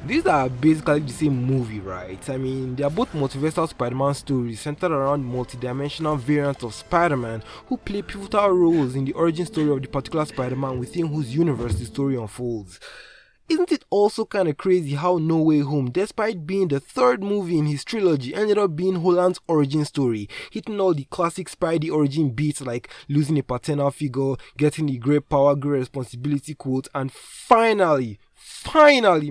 These are basically the same movie, right? I mean, they are both multiversal Spider-Man stories centered around multi-dimensional variants of Spider-Man who play pivotal roles in the origin story of the particular Spider-Man within whose universe the story unfolds. Isn't it also kinda crazy how No Way Home, despite being the third movie in his trilogy, ended up being Holland's origin story, hitting all the classic Spidey origin beats like losing a paternal figure, getting the great power, great responsibility quote, and finally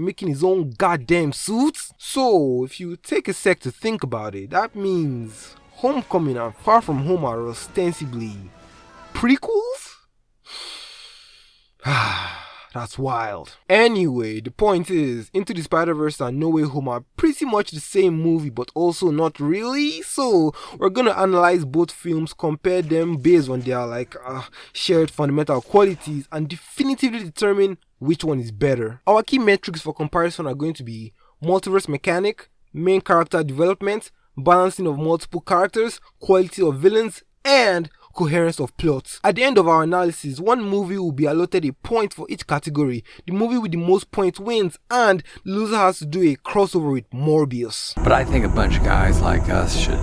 making his own goddamn suit? So, if you take a sec to think about it, that means Homecoming and Far From Home are ostensibly prequels? That's wild. Anyway, the point is, Into the Spider-Verse and No Way Home are pretty much the same movie, but also not really. So, we're gonna analyze both films, compare them based on their shared fundamental qualities, and definitively determine which one is better. Our key metrics for comparison are going to be multiverse mechanic, main character development, balancing of multiple characters, quality of villains, and coherence of plots. At the end of our analysis, one movie will be allotted a point for each category. The movie with the most points wins, and the loser has to do a crossover with Morbius. But I think a bunch of guys like us should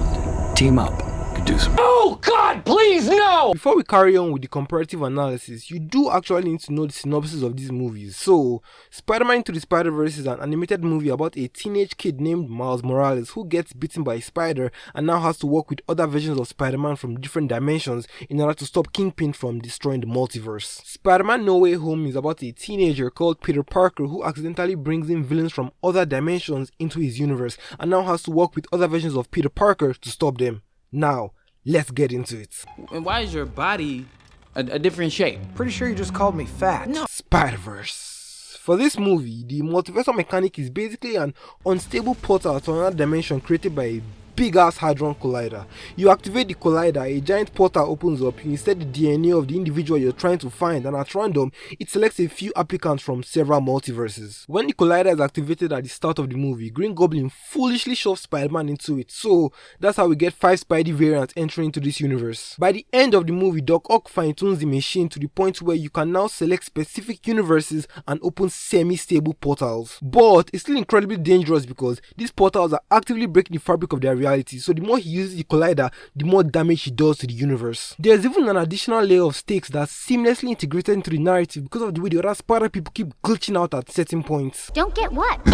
team up. Could do some. Oh God, please no! Before we carry on with the comparative analysis, you do actually need to know the synopsis of these movies. So, Spider-Man Into the Spider-Verse is an animated movie about a teenage kid named Miles Morales who gets bitten by a spider and now has to work with other versions of Spider-Man from different dimensions in order to stop Kingpin from destroying the multiverse. Spider-Man No Way Home is about a teenager called Peter Parker who accidentally brings in villains from other dimensions into his universe and now has to work with other versions of Peter Parker to stop them. Now, let's get into it. And why is your body a different shape? Pretty sure you just called me fat. No. Spider-Verse. For this movie, the multiversal mechanic is basically an unstable portal to another dimension created by a big-ass hadron collider. You activate the collider, a giant portal opens up, you insert the DNA of the individual you're trying to find, and at random, it selects a few applicants from several multiverses. When the collider is activated at the start of the movie, Green Goblin foolishly shoves Spider-Man into it, so that's how we get 5 Spidey variants entering into this universe. By the end of the movie, Doc Ock fine-tunes the machine to the point where you can now select specific universes and open semi-stable portals. But it's still incredibly dangerous because these portals are actively breaking the fabric of their reality, so the more he uses the collider, the more damage he does to the universe. There's even an additional layer of stakes that's seamlessly integrated into the narrative because of the way the other Spider people keep glitching out at certain points. Don't get what?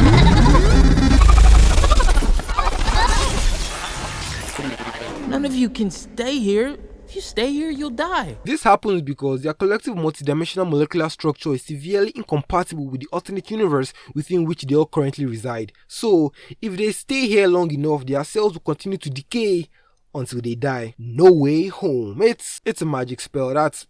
None of you can stay here. If you stay here, you'll die. This happens because their collective multidimensional molecular structure is severely incompatible with the alternate universe within which they all currently reside. So, if they stay here long enough, their cells will continue to decay until they die. No Way Home. It's a magic spell. That's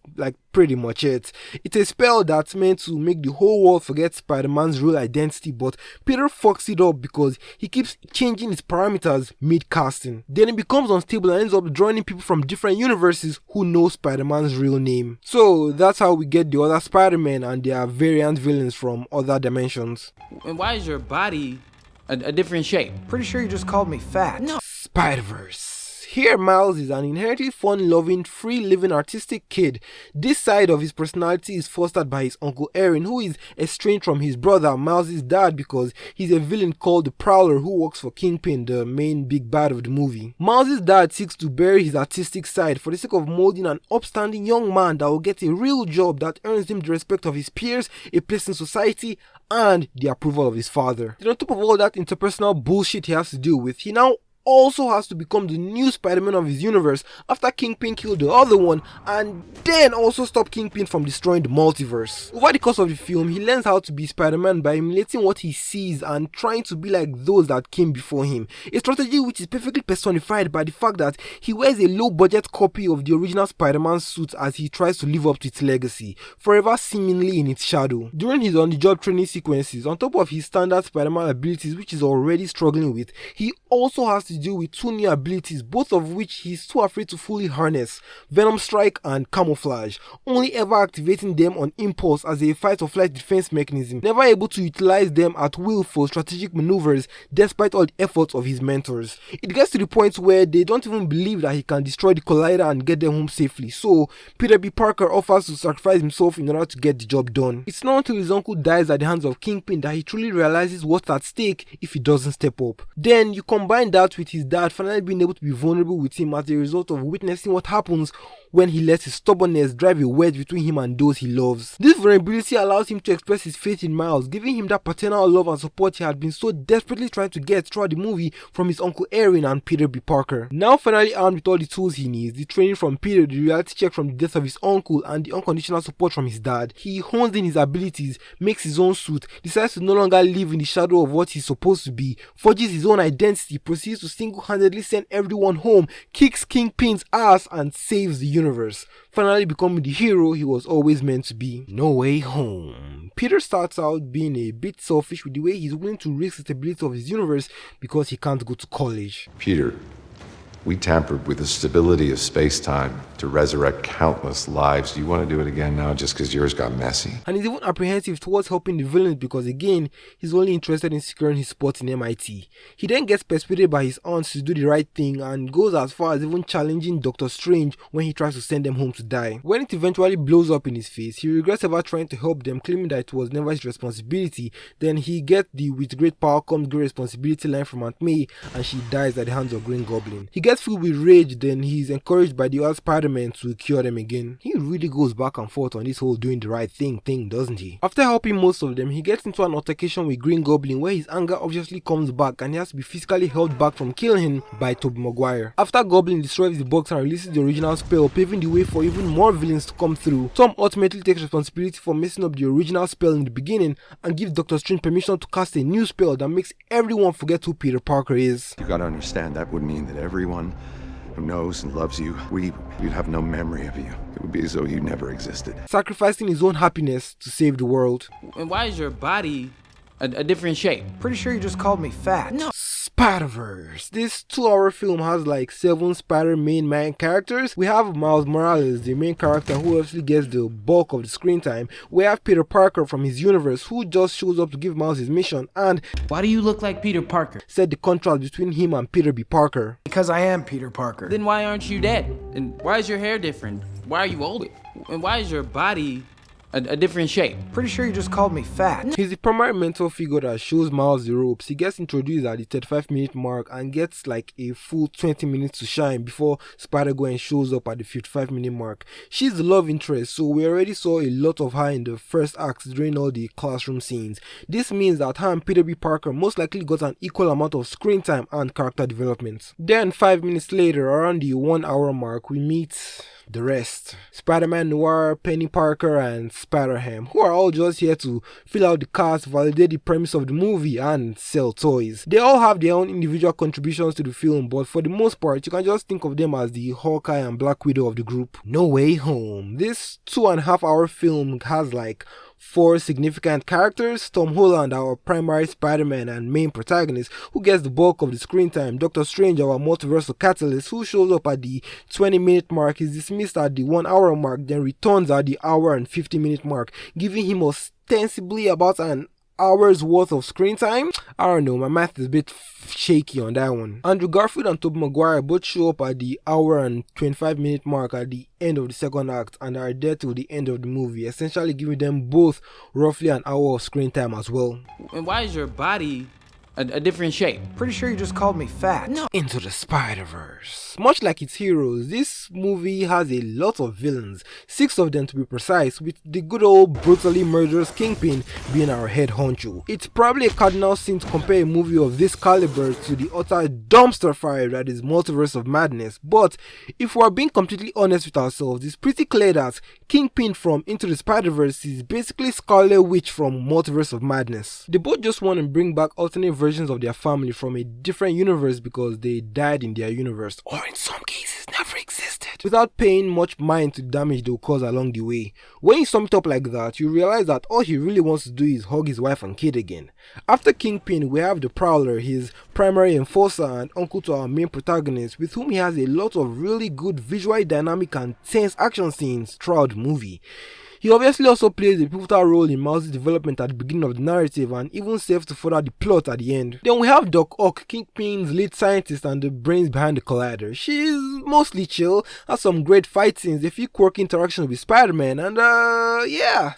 pretty much it. It's a spell that's meant to make the whole world forget Spider-Man's real identity, but Peter fucks it up because he keeps changing his parameters mid-casting. Then it becomes unstable and ends up drawing people from different universes who know Spider-Man's real name. So that's how we get the other Spider-Men and their variant villains from other dimensions. And why is your body a different shape? Pretty sure you just called me fat. No. Spider-Verse. Here, Miles is an inherently fun-loving, free-living, artistic kid. This side of his personality is fostered by his uncle Aaron, who is estranged from his brother, Miles' dad, because he's a villain called the Prowler who works for Kingpin, the main big bad of the movie. Miles' dad seeks to bury his artistic side for the sake of molding an upstanding young man that will get a real job that earns him the respect of his peers, a place in society, and the approval of his father. Then on top of all that interpersonal bullshit he has to deal with, he now also has to become the new Spider-Man of his universe after Kingpin killed the other one and then also stop Kingpin from destroying the multiverse. Over the course of the film, he learns how to be Spider-Man by emulating what he sees and trying to be like those that came before him. A strategy which is perfectly personified by the fact that he wears a low-budget copy of the original Spider-Man suit as he tries to live up to its legacy, forever seemingly in its shadow. During his on-the-job training sequences, on top of his standard Spider-Man abilities which he's already struggling with, he also has to deal with two new abilities, both of which he's too afraid to fully harness: Venom Strike and Camouflage, only ever activating them on impulse as a fight or flight defense mechanism, never able to utilize them at will for strategic maneuvers despite all the efforts of his mentors. It gets to the point where they don't even believe that he can destroy the collider and get them home safely, so Peter B. Parker offers to sacrifice himself in order to get the job done. It's not until his uncle dies at the hands of Kingpin that he truly realizes what's at stake if he doesn't step up. Then you combine that with his dad finally being able to be vulnerable with him as a result of witnessing what happens when he lets his stubbornness drive a wedge between him and those he loves. This vulnerability allows him to express his faith in Miles, giving him that paternal love and support he had been so desperately trying to get throughout the movie from his Uncle Erin and Peter B. Parker. Now finally armed with all the tools he needs, the training from Peter, the reality check from the death of his uncle, and the unconditional support from his dad, he hones in his abilities, makes his own suit, decides to no longer live in the shadow of what he's supposed to be, forges his own identity, proceeds to single-handedly send everyone home, kicks Kingpin's ass, and saves the universe, finally becoming the hero he was always meant to be. No Way Home. Peter starts out being a bit selfish with the way he's willing to risk the stability of his universe because he can't go to college. Peter, we tampered with the stability of space-time to resurrect countless lives. Do you want to do it again now just because yours got messy? And he's even apprehensive towards helping the villains because, again, he's only interested in securing his spot in MIT. He then gets persuaded by his aunts to do the right thing and goes as far as even challenging Doctor Strange when he tries to send them home to die. When it eventually blows up in his face, he regrets ever trying to help them, claiming that it was never his responsibility. Then he gets the "with great power comes great responsibility" line from Aunt May, and she dies at the hands of Green Goblin. He gets filled with rage, then he's encouraged by the other Spider-Man to cure them again. He really goes back and forth on this whole doing the right thing, doesn't he? After helping most of them, he gets into an altercation with Green Goblin where his anger obviously comes back and he has to be physically held back from killing him by Tobey Maguire. After Goblin destroys the box and releases the original spell, paving the way for even more villains to come through, Tom ultimately takes responsibility for messing up the original spell in the beginning and gives Doctor Strange permission to cast a new spell that makes everyone forget who Peter Parker is. You gotta understand, that would mean that everyone who knows and loves you, we'd have no memory of you. It would be as though you never existed. Sacrificing his own happiness to save the world. And why is your body a different shape? Pretty sure you just called me fat. No. Spiderverse. This 2-hour film has like 7 main characters. We have Miles Morales, the main character who obviously gets the bulk of the screen time. We have Peter Parker from his universe who just shows up to give Miles his mission and Why do you look like Peter Parker? set the contrast between him and Peter B. Parker. Because I am Peter Parker. Then why aren't you dead? And why is your hair different? Why are you old? And why is your body a different shape? Pretty sure you just called me fat. He's the primary mentor figure that shows Miles the ropes. He gets introduced at the 35-minute mark and gets like a full 20 minutes to shine before Spider-Gwen shows up at the 55-minute mark. She's the love interest, so we already saw a lot of her in the first act during all the classroom scenes. This means that her and Peter B. Parker most likely got an equal amount of screen time and character development. Then 5 minutes later, around the 1 hour mark, we meet the rest. Spider-Man Noir, Penny Parker, and Spider-Ham, who are all just here to fill out the cast, validate the premise of the movie, and sell toys. They all have their own individual contributions to the film, but for the most part, you can just think of them as the Hawkeye and Black Widow of the group. No Way Home. This 2.5-hour film has like 4 significant characters: Tom Holland, our primary Spider-Man and main protagonist, who gets the bulk of the screen time; Doctor Strange, our multiversal catalyst, who shows up at the 20-minute mark, is dismissed at the 1 hour mark, then returns at the hour and 50-minute mark, giving him ostensibly about an hours worth of screen time. I don't know, my math is a bit shaky on that one. Andrew Garfield and Tobey Maguire both show up at the hour and 25-minute mark at the end of the second act and are there till the end of the movie, essentially giving them both roughly an hour of screen time as well. And why is your body a different shape? Pretty sure you just called me fat. No. Into the Spiderverse. Much like its heroes, this movie has a lot of villains, 6 of them to be precise, with the good old brutally murderous Kingpin being our head honcho. It's probably a cardinal sin to compare a movie of this caliber to the utter dumpster fire that is Multiverse of Madness, but if we're being completely honest with ourselves, it's pretty clear that Kingpin from Into the Spider-Verse is basically Scarlet Witch from Multiverse of Madness. They both just want to bring back alternate versions of their family from a different universe because they died in their universe, or in some cases never existed. left, without paying much mind to the damage they'll cause along the way. When you sum it up like that, you realize that all he really wants to do is hug his wife and kid again. After Kingpin, we have the Prowler, his primary enforcer and uncle to our main protagonist, with whom he has a lot of really good visually dynamic and tense action scenes throughout the movie. He obviously also plays a pivotal role in Miles' development at the beginning of the narrative and even serves to further the plot at the end. Then we have Doc Ock, Kingpin's lead scientist and the brains behind the Collider. She's mostly chill, has some great fight scenes, a few quirky interactions with Spider-Man, and yeah,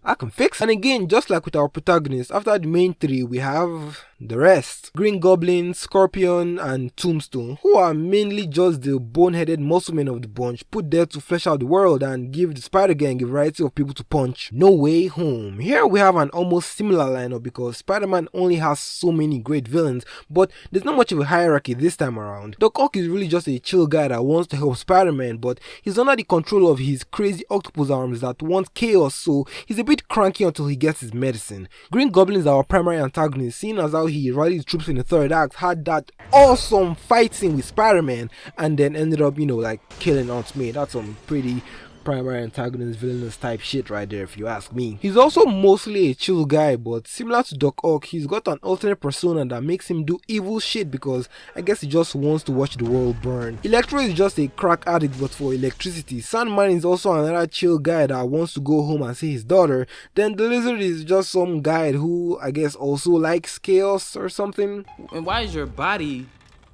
I can fix. And again, just like with our protagonist, after the main three, we have the rest. Green Goblin, Scorpion, and Tombstone, who are mainly just the boneheaded musclemen of the bunch, put there to flesh out the world and give the Spider Gang a variety of people to punch. No Way Home. Here we have an almost similar lineup because Spider-Man only has so many great villains, but there's not much of a hierarchy this time around. Doc Ock is really just a chill guy that wants to help Spider-Man, but he's under the control of his crazy octopus arms that want chaos, so he's a bit cranky until he gets his medicine. Green Goblin is our primary antagonist, seeing as how he rallied his troops in the third act, had that awesome fight scene with Spider-Man, and then ended up, like killing Aunt May. That's some pretty primary antagonist villainous type shit right there if you ask me. He's also mostly a chill guy, but similar to Doc Ock, he's got an alternate persona that makes him do evil shit because I guess he just wants to watch the world burn. Electro is just a crack addict but for electricity. Sandman is also another chill guy that wants to go home and see his daughter. Then the Lizard is just some guy who I guess also likes chaos or something. And why is your body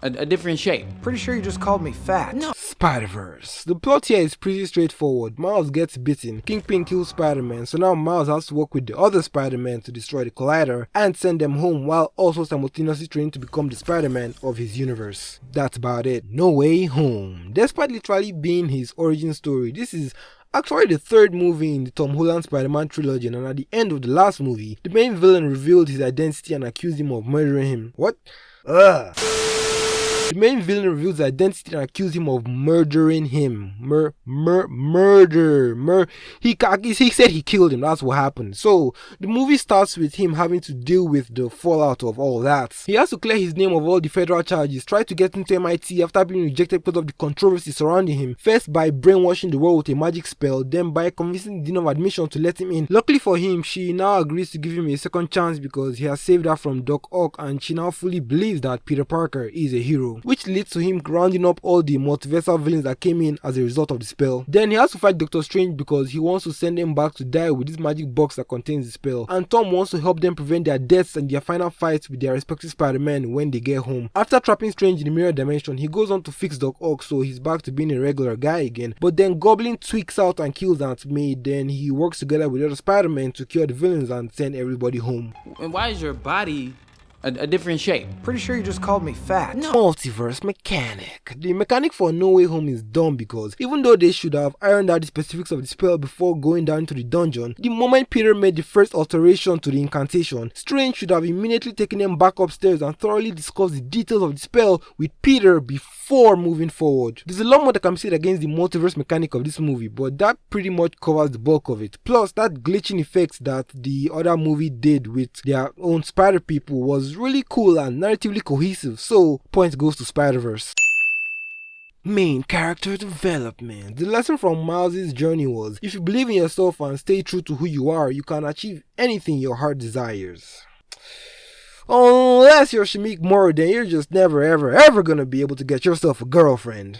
a different shape? Pretty sure you just called me fat. No. Spiderverse. The plot here is pretty straightforward. Miles gets bitten, Kingpin kills Spider-Man, so now Miles has to work with the other Spider-Man to destroy the Collider and send them home while also simultaneously training to become the Spider-Man of his universe. That's about it. No Way Home. Despite literally being his origin story, this is actually the third movie in the Tom Holland Spider-Man trilogy, and at the end of the last movie, the main villain revealed his identity and accused him of murdering him. What? The main villain reveals his identity and accused him of murdering him. He said he killed him. That's what happened. So the movie starts with him having to deal with the fallout of all that. He has to clear his name of all the federal charges, try to get into MIT after being rejected because of the controversy surrounding him. First by brainwashing the world with a magic spell, then by convincing the dean of admission to let him in. Luckily for him, she now agrees to give him a second chance because he has saved her from Doc Ock, and she now fully believes that Peter Parker is a hero, which leads to him rounding up all the multiversal villains that came in as a result of the spell. Then he has to fight Doctor Strange because he wants to send him back to die with this magic box that contains the spell, and Tom wants to help them prevent their deaths and their final fights with their respective Spider-Man when they get home. After trapping Strange in the mirror dimension, he goes on to fix Doc Ock, so he's back to being a regular guy again. But then Goblin tweaks out and kills Aunt May. Then he works together with other Spider-Man to cure the villains and send everybody home. And why is your body a different shape? Pretty sure you just called me fat. No. Multiverse mechanic. The mechanic for No Way Home is dumb because even though they should have ironed out the specifics of the spell before going down to the dungeon, the moment Peter made the first alteration to the incantation, Strange should have immediately taken them back upstairs and thoroughly discussed the details of the spell with Peter before moving forward. There's a lot more that can be said against the multiverse mechanic of this movie, but that pretty much covers the bulk of it. Plus, that glitching effect that the other movie did with their own spider people was really cool and narratively cohesive, so point goes to Spider-Verse. Main character development. The lesson from Miles' journey was, if you believe in yourself and stay true to who you are, you can achieve anything your heart desires. Unless you're Shamik Moore, then you're just never ever gonna be able to get yourself a girlfriend.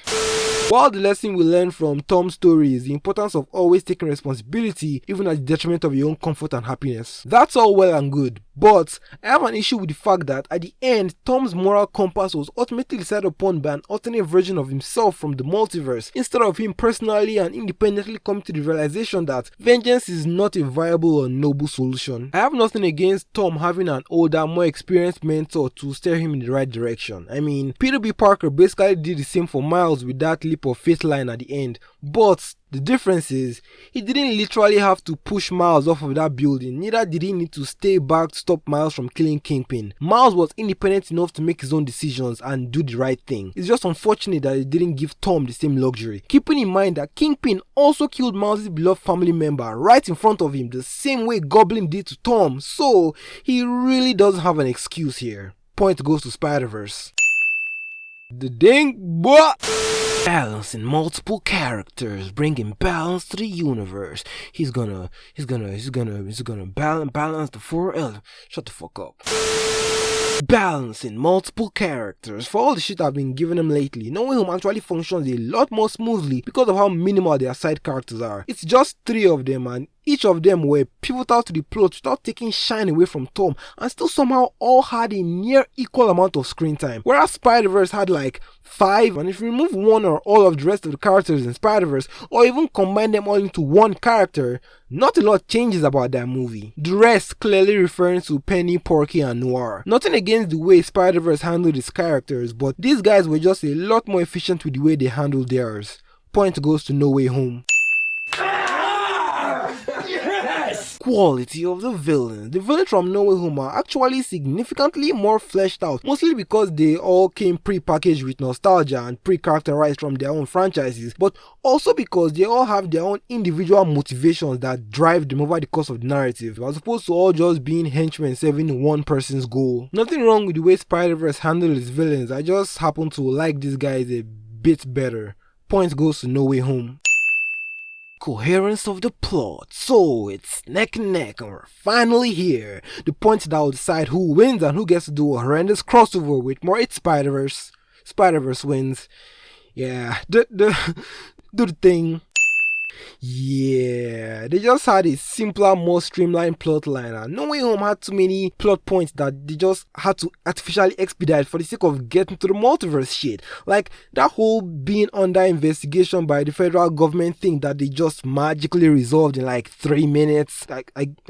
While the lesson we learn from Tom's story is the importance of always taking responsibility even at the detriment of your own comfort and happiness. That's all well and good, but I have an issue with the fact that at the end, Tom's moral compass was ultimately decided upon by an alternate version of himself from the multiverse, instead of him personally and independently coming to the realization that vengeance is not a viable or noble solution. I have nothing against Tom having an older, more experienced mentor to steer him in the right direction. I mean, Peter B. Parker basically did the same for Miles with that leap of faith line at the end, but the difference is, he didn't literally have to push Miles off of that building, neither did he need to stay back to stop Miles from killing Kingpin. Miles was independent enough to make his own decisions and do the right thing. It's just unfortunate that he didn't give Tom the same luxury, keeping in mind that Kingpin also killed Miles' beloved family member right in front of him the same way Goblin did to Tom, so he really doesn't have an excuse here. Point goes to Spider-Verse. The ding, boy. Balancing multiple characters, bringing balance to the universe. He's gonna balance the four elements. Shut the fuck up. Balancing multiple characters. For all the shit I've been giving him lately, No Way Home actually functions a lot more smoothly because of how minimal their side characters are. It's just 3 of them, and each of them were pivotal to the plot without taking shine away from Tom, and still somehow all had a near equal amount of screen time. Whereas Spiderverse had like 5, and if you remove one or all of the rest of the characters in Spiderverse, or even combine them all into one character, not a lot changes about that movie. The rest clearly referring to Penny, Porky, and Noir. Nothing against the way Spiderverse handled its characters, but these guys were just a lot more efficient with the way they handled theirs. Point goes to No Way Home. Quality of the villains. The villains from No Way Home are actually significantly more fleshed out, mostly because they all came pre-packaged with nostalgia and pre-characterized from their own franchises, but also because they all have their own individual motivations that drive them over the course of the narrative, as opposed to all just being henchmen serving one person's goal. Nothing wrong with the way Spider-Verse handled its villains, I just happen to like these guys a bit better. Point goes to No Way Home. Coherence of the plot. So it's neck and neck, and we're finally here. The point that will decide who wins and who gets to do a horrendous crossover with more. It's Spider-Verse. Spider-Verse wins. Yeah, do the thing. Yeah, they just had a simpler, more streamlined plot line, and No Way Home had too many plot points that they just had to artificially expedite for the sake of getting to the multiverse shit. Like that whole being under investigation by the federal government thing that they just magically resolved in like 3 minutes. I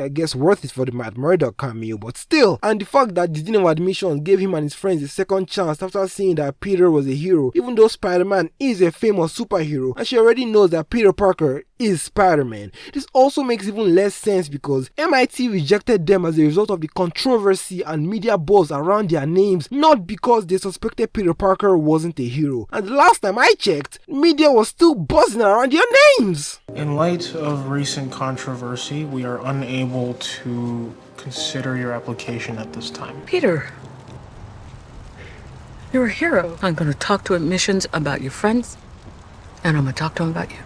guess worth it for the Matt Murdock cameo, but still. And the fact that the Dean of Admission gave him and his friends a second chance after seeing that Peter was a hero, even though Spider-Man is a famous superhero, and she already knows that Peter Parker is Spider-Man. This also makes even less sense because MIT rejected them as a result of the controversy and media buzz around their names, not because they suspected Peter Parker wasn't a hero. And the last time I checked, media was still buzzing around their names. In light of recent controversy, we are unable to consider your application at this time. Peter, you're a hero. I'm going to talk to admissions about your friends, and I'm going to talk to them about you.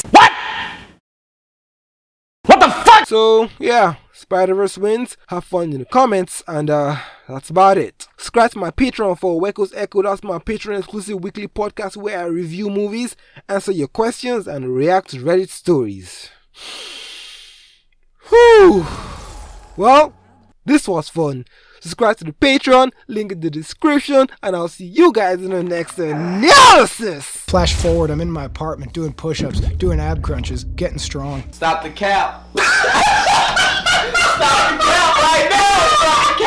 So yeah, Spider-Verse wins. Have fun in the comments, and that's about it. Subscribe to my Patreon for Weko's Echo. That's my Patreon exclusive weekly podcast where I review movies, answer your questions, and react to Reddit stories. Whew. Well, this was fun. Subscribe to the Patreon, link in the description, and I'll see you guys in the next analysis. Flash forward, I'm in my apartment doing push-ups, doing ab crunches, getting strong. Stop the cap. Stop the cap right now.